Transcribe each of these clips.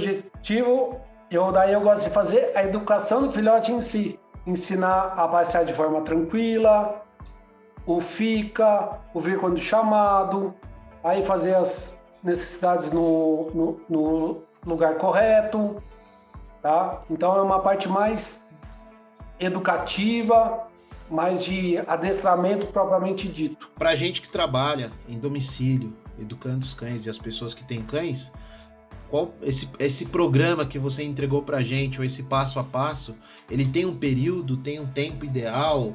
objetivo, eu gosto de fazer a educação do filhote em si. Ensinar a passear de forma tranquila, o fica, o vir quando chamado, aí fazer as necessidades no lugar correto, tá? Então é uma parte mais educativa, mais de adestramento propriamente dito. Pra gente que trabalha em domicílio, educando os cães e as pessoas que têm cães, qual esse programa que você entregou pra gente, ou esse passo a passo, ele tem um período, tem um tempo ideal,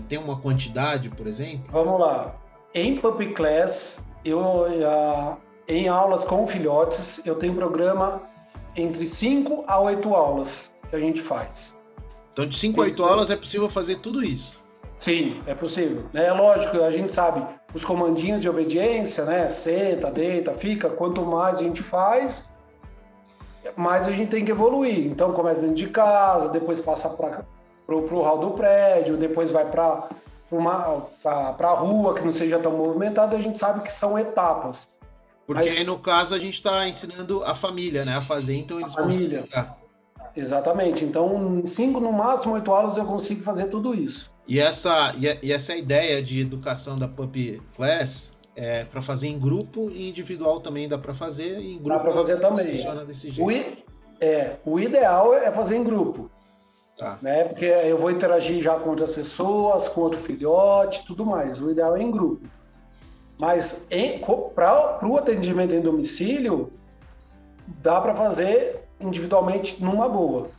tem uma quantidade, por exemplo? Vamos lá. Em Puppy Class, em aulas com filhotes, eu tenho um programa entre 5 a 8 aulas que a gente faz. Então, de 5 a 8 aulas é possível fazer tudo isso? Sim, é possível. É lógico, a gente sabe os comandinhos de obediência, né? Senta, deita, fica. Quanto mais a gente faz, mais a gente tem que evoluir. Então, começa dentro de casa, depois passa para o hall do prédio, depois vai para a rua, que não seja tão movimentada. A gente sabe que são etapas. Porque aí, no caso, a gente está ensinando a família, né? A fazer, então eles vão... Família. Exatamente. Então, 5, no máximo 8 aulas eu consigo fazer tudo isso. E essa ideia de educação da Puppy Class é para fazer em grupo e individual também dá para fazer? Em grupo dá para fazer também. Funciona desse jeito. O ideal é fazer em grupo. Tá. Né? Porque eu vou interagir já com outras pessoas, com outro filhote, tudo mais. O ideal é em grupo. Mas para o atendimento em domicílio, dá para fazer individualmente numa boa.